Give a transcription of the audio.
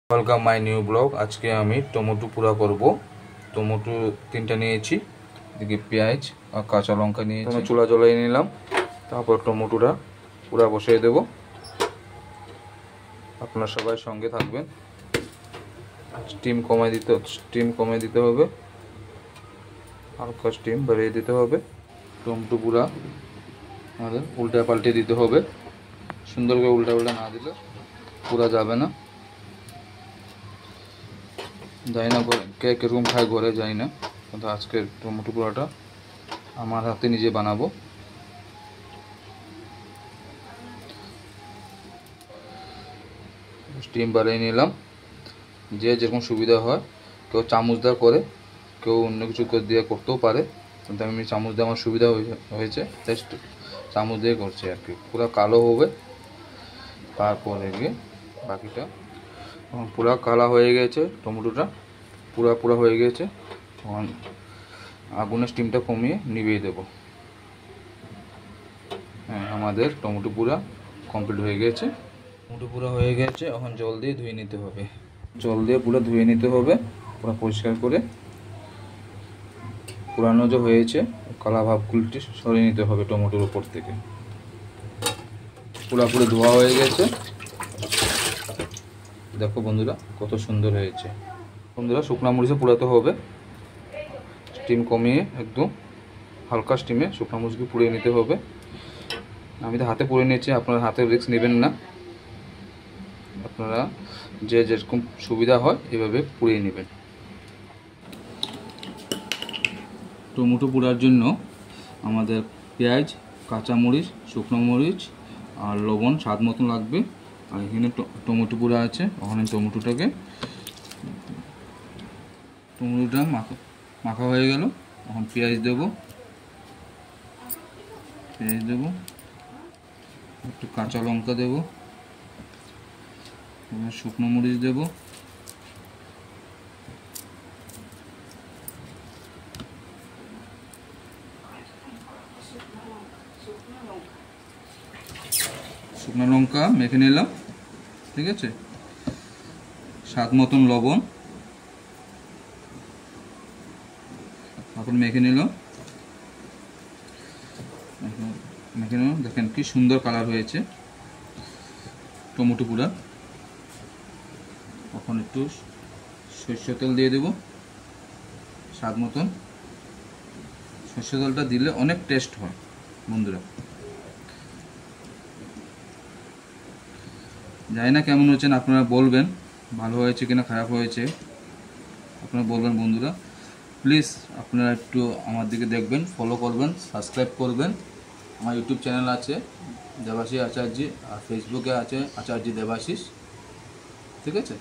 Welcome my new blog. আজকে আমি tomato পুরা করব। টমেটো 3টা নিয়েছি, এদিকে পেঁয়াজ আর কাঁচা লঙ্কা নিয়েছি। চুলা জ্বালিয়ে নিলাম, তারপর টমেটোটা পুরা বসিয়ে দেব। আপনারা সবাই সঙ্গে থাকবেন। স্টিম কমাই দিতে হবে, হালকা স্টিম বাড়িয়ে দিতে হবে। টমেটো পুরা আমাদের উল্টা পাল্টে দিতে হবে। সুন্দর করে উল্টা না দিলে পুরা যাবে না। জানি না কে কীরকম খায়, ঘরে যাই না, কিন্তু আজকে টমেটো পোড়াটা আমার হাতে নিজে বানাবো। স্টিম বাড়িয়ে নিলাম। যে যেরকম সুবিধা হয়, কেউ চামচ দিয়ে করে, কেউ অন্য কিছু দিয়ে করতেও পারে, কিন্তু আমি চামচ দিয়ে আমার সুবিধা হয়েছে তাই চামচ দিয়ে করছি আর কি। পুরো কালো হবে, তারপরে গিয়ে বাকিটা পুরো কালা হয়ে গেছে। টমেটোটা পুরা হয়ে গেছে। তখন আগুনের স্টিমটা কমিয়ে নিভিয়ে দেব। হ্যাঁ, আমাদের টমেটো পুরা কমপ্লিট হয়ে গেছে। টমেটো পুরা হয়ে গেছে, এখন জল দিয়ে ধুয়ে নিতে হবে। জল দিয়ে পুরো ধুয়ে নিতে হবে, পুরো পরিষ্কার করে। পুরানো যে হয়েছে কালা ভাবগুলোটি সরিয়ে নিতে হবে টমেটোর উপর থেকে। পুরোপুরি ধোয়া হয়ে গেছে। দেখো বন্ধুরা কত সুন্দর হয়েছে। বন্ধুরা শুকনো মরিচে পুড়াতে হবে, স্টিম কমিয়ে একদম হালকা স্টিমে শুকনো মরিচকে পুড়িয়ে নিতে হবে। আমি তো হাতে পুড়ে নিয়েছি, আপনারা হাতে রিস্ক নেবেন না। আপনারা যে যেরকম সুবিধা হয় এভাবে পুড়িয়ে নেবেন। টমেটো পোড়ার জন্য আমাদের পেঁয়াজ, কাঁচামরিচ, শুকনো মরিচ আর লবণ স্বাদ মতন লাগবে। আর এখানে টমেটো পোড়া আছে। ওখানে টমেটোটা মাখা হয়ে গেল। এখন পেঁয়াজ দেব, একটু কাঁচা লঙ্কা দেব, শুকনো মরিচ দেব, শুকনো লঙ্কা মেখে নিলাম, ঠিক আছে। স্বাদ মতন লবণ এখন মেখে নিলাম। দেখেন কি সুন্দর কালার হয়েছে টমেটো পুরা। এখন একটু সরষের তেল দিয়ে দেব স্বাদ মতন। সরষের তেলটা দিলে অনেক টেস্ট হয় বন্ধুরা। জানি না কেমন হয়েছেন, আপনারা বলবেন ভালো হয়েছে কিনা খারাপ হয়েছে, আপনারা বলবেন বন্ধুরা। প্লিজ আপনারা একটু আমার দিকে দেখবেন, ফলো করবেন, সাবস্ক্রাইব করবেন। আমার ইউটিউব চ্যানেল আছে দেবাশিস আচার্য, আর ফেসবুকে আছে আচার্য দেবাশিস, ঠিক আছে।